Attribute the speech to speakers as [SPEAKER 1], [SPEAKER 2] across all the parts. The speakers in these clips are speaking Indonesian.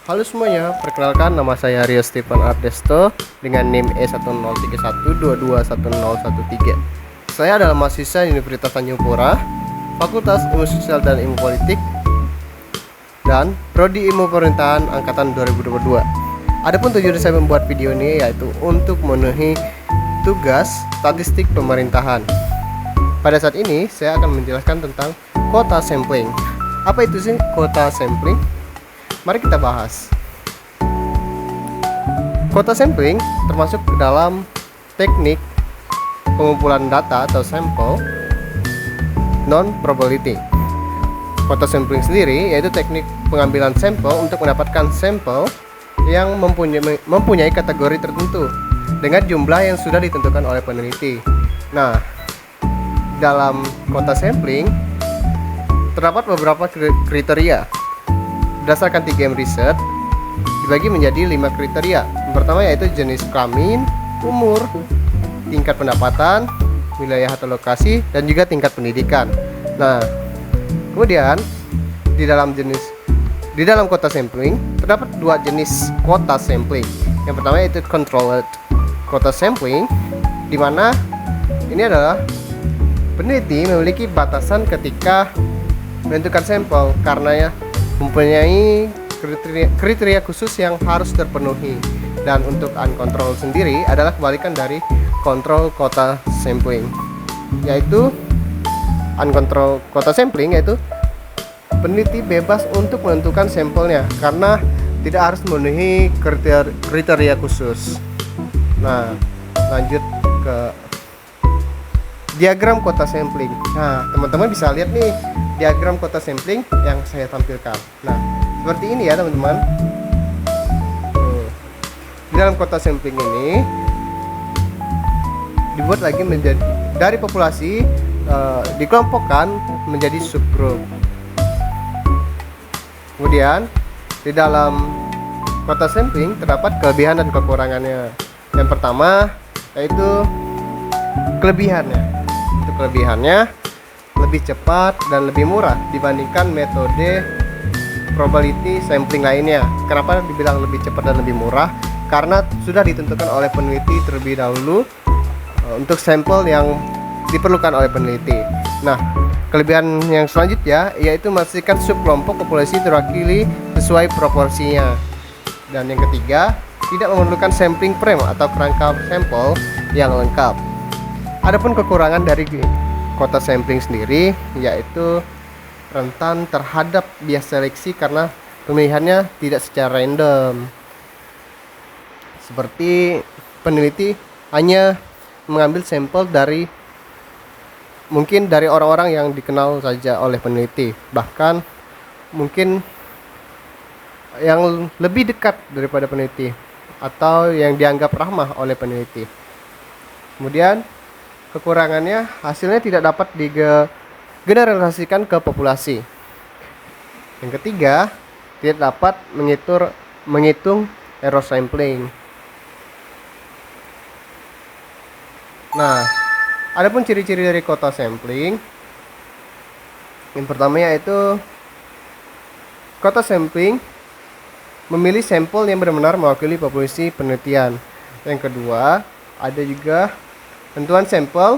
[SPEAKER 1] Halo semuanya, perkenalkan nama saya Rio Stephen Ardesto dengan NIM E1031221013. Saya adalah mahasiswa Universitas Tanjung Pura, Fakultas Ilmu Sosial dan Ilmu Politik, dan Prodi Ilmu Pemerintahan Angkatan 2022. Adapun tujuan saya membuat video ini yaitu untuk memenuhi tugas statistik pemerintahan. Pada saat ini saya akan menjelaskan tentang quota sampling. Apa itu sih quota sampling? Mari kita bahas. Quota sampling termasuk ke dalam teknik pengumpulan data atau sampel non-probability. Quota sampling sendiri yaitu teknik pengambilan sampel untuk mendapatkan sampel yang mempunyai kategori tertentu dengan jumlah yang sudah ditentukan oleh peneliti. Nah, dalam quota sampling terdapat beberapa kriteria. Berdasarkan 3M Research dibagi menjadi 5 kriteria. Yang pertama yaitu jenis kelamin, umur, tingkat pendapatan, wilayah atau lokasi, dan juga tingkat pendidikan. Nah, kemudian di dalam quota sampling terdapat 2 jenis quota sampling. Yang pertama yaitu controlled quota sampling, di mana ini adalah peneliti memiliki batasan ketika menentukan sampel karena mempunyai kriteria khusus yang harus terpenuhi. Dan untuk uncontrolled sendiri adalah kebalikan dari control quota sampling, yaitu uncontrolled quota sampling yaitu peneliti bebas untuk menentukan sampelnya karena tidak harus memenuhi kriteria khusus. Nah, lanjut ke diagram quota sampling. Nah, teman-teman bisa lihat nih diagram quota sampling yang saya tampilkan. Nah, seperti ini ya teman-teman. Di dalam quota sampling ini dibuat lagi menjadi dari populasi dikelompokkan menjadi subgroup. Kemudian di dalam quota sampling terdapat kelebihan dan kekurangannya. Yang pertama yaitu kelebihannya. Untuk kelebihannya lebih cepat dan lebih murah dibandingkan metode probability sampling lainnya. Kenapa dibilang lebih cepat dan lebih murah? Karena sudah ditentukan oleh peneliti terlebih dahulu untuk sampel yang diperlukan oleh peneliti. Nah, kelebihan yang selanjutnya yaitu memastikan subkelompok populasi terwakili sesuai proporsinya. Dan yang ketiga, tidak memerlukan sampling frame atau kerangka sampel yang lengkap. Adapun kekurangan dari quota sampling sendiri yaitu rentan terhadap bias seleksi karena pemilihannya tidak secara random. Seperti peneliti hanya mengambil sampel dari orang-orang yang dikenal saja oleh peneliti, bahkan mungkin yang lebih dekat daripada peneliti atau yang dianggap ramah oleh peneliti. Kemudian kekurangannya hasilnya tidak dapat digeneralisasikan ke populasi. Yang ketiga, tidak dapat menghitung error sampling. Nah, adapun ciri-ciri dari quota sampling, yang pertama yaitu quota sampling memilih sampel yang benar-benar mewakili populasi penelitian. Yang kedua, ada juga tentuan sampel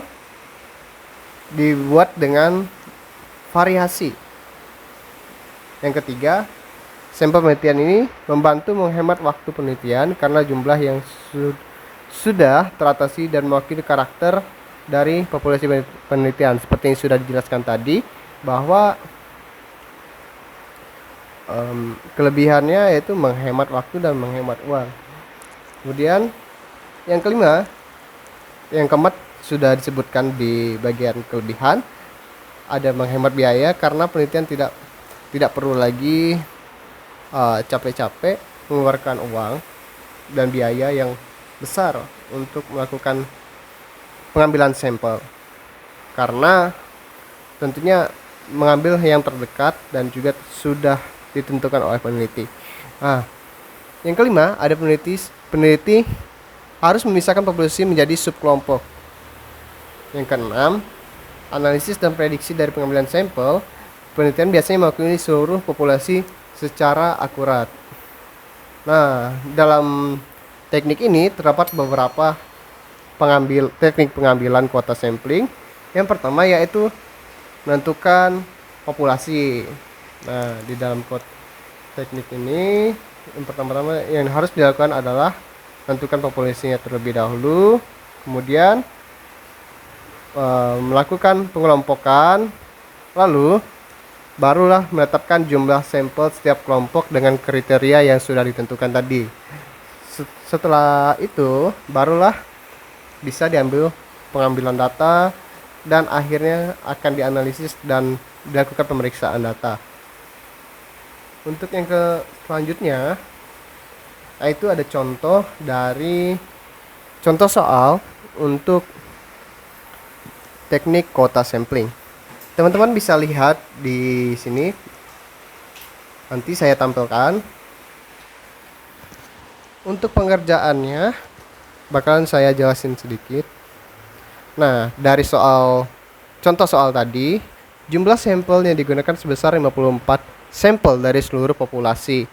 [SPEAKER 1] dibuat dengan variasi. Yang ketiga, sampel penelitian ini membantu menghemat waktu penelitian karena jumlah yang sudah teratasi dan mewakili karakter dari populasi penelitian. Seperti yang sudah dijelaskan tadi, bahwa kelebihannya yaitu menghemat waktu dan menghemat uang. Kemudian yang kelima, yang keempat sudah disebutkan di bagian kelebihan, ada menghemat biaya karena penelitian tidak perlu lagi capek-capek mengeluarkan uang dan biaya yang besar untuk melakukan pengambilan sampel, karena tentunya mengambil yang terdekat dan juga sudah ditentukan oleh peneliti. Nah, yang kelima, ada peneliti harus memisahkan populasi menjadi subkelompok. Yang keenam, analisis dan prediksi dari pengambilan sampel penelitian biasanya mewakili seluruh populasi secara akurat. Nah, dalam teknik ini terdapat beberapa teknik pengambilan kuota sampling. Yang pertama yaitu menentukan populasi. Nah, di dalam teknik ini yang pertama-tama yang harus dilakukan adalah menentukan populasinya terlebih dahulu, kemudian melakukan pengelompokan, lalu barulah menetapkan jumlah sampel setiap kelompok dengan kriteria yang sudah ditentukan tadi. Setelah itu barulah bisa diambil pengambilan data dan akhirnya akan dianalisis dan dilakukan pemeriksaan data. Untuk yang selanjutnya, itu ada contoh soal untuk teknik kuota sampling. Teman-teman bisa lihat di sini. Nanti saya tampilkan. Untuk pengerjaannya bakalan saya jelasin sedikit. Nah, dari contoh soal tadi, jumlah sampel yang digunakan sebesar 54 sampel dari seluruh populasi.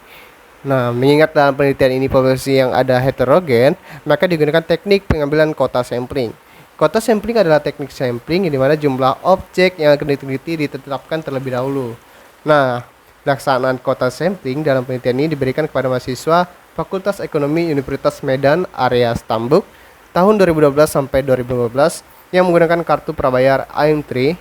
[SPEAKER 1] Nah, mengingat dalam penelitian ini populasi yang ada heterogen, maka digunakan teknik pengambilan kuota sampling. Kuota sampling adalah teknik sampling di mana jumlah objek yang akan diteliti ditetapkan terlebih dahulu. Nah, pelaksanaan kuota sampling dalam penelitian ini diberikan kepada mahasiswa Fakultas Ekonomi Universitas Medan area Stambuk tahun 2012 sampai 2015 yang menggunakan kartu prabayar AM3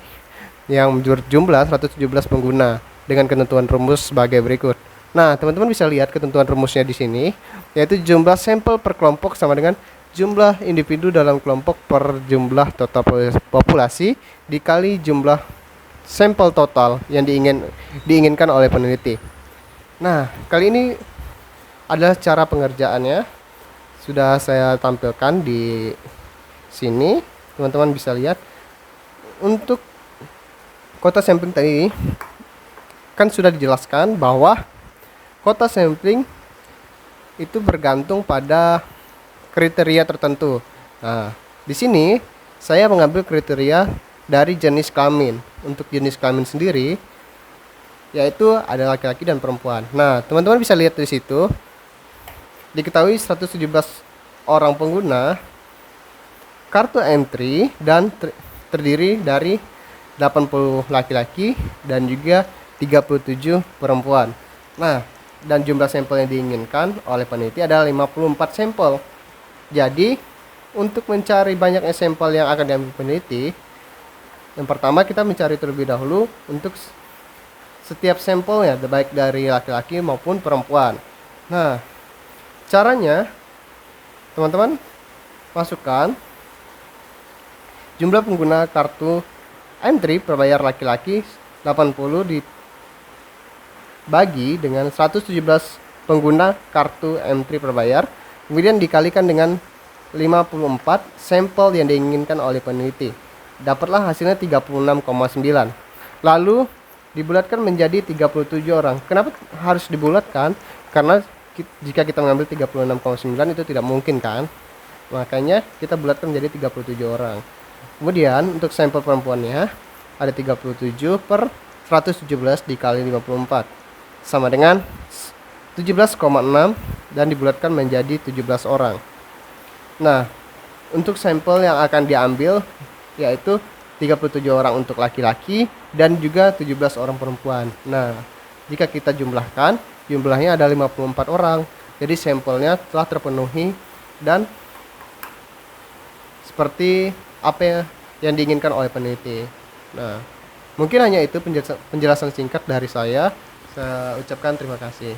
[SPEAKER 1] yang berjumlah 117 pengguna dengan ketentuan rumus sebagai berikut. Nah, teman-teman bisa lihat ketentuan rumusnya di sini, yaitu jumlah sampel per kelompok sama dengan jumlah individu dalam kelompok per jumlah total populasi dikali jumlah sampel total yang diinginkan oleh peneliti. Nah, kali ini adalah cara pengerjaannya. Sudah saya tampilkan di sini. Teman-teman bisa lihat. Untuk kuota sampling tadi kan sudah dijelaskan bahwa kuota sampling itu bergantung pada kriteria tertentu. Nah, di sini saya mengambil kriteria dari jenis kelamin. Untuk jenis kelamin sendiri yaitu ada laki-laki dan perempuan. Nah, teman-teman bisa lihat di situ. Diketahui 117 orang pengguna kartu entry dan terdiri dari 80 laki-laki dan juga 37 perempuan. Nah, dan jumlah sampel yang diinginkan oleh peneliti adalah 54 sampel. Jadi, untuk mencari banyaknya sampel yang akan diambil peneliti, yang pertama kita mencari terlebih dahulu untuk setiap sampelnya, baik dari laki-laki maupun perempuan. Nah, caranya, teman-teman masukkan jumlah pengguna kartu entry berbayar laki-laki 80 dibagi dengan 117 pengguna kartu entry berbayar, kemudian dikalikan dengan 54 sampel yang diinginkan oleh peneliti. Dapatlah hasilnya 36,9. Lalu dibulatkan menjadi 37 orang. Kenapa harus dibulatkan? Karena jika kita mengambil 36,9 itu tidak mungkin kan, makanya kita bulatkan menjadi 37 orang. Kemudian untuk sampel perempuannya ada 37 per 117 dikali 54 sama dengan 17,6 dan dibulatkan menjadi 17 orang. Nah, untuk sampel yang akan diambil yaitu 37 orang untuk laki-laki dan juga 17 orang perempuan. Nah, jika kita jumlahkan, jumlahnya ada 54 orang. Jadi sampelnya telah terpenuhi dan seperti apa yang diinginkan oleh peneliti. Nah, mungkin hanya itu penjelasan singkat dari saya. Saya ucapkan terima kasih.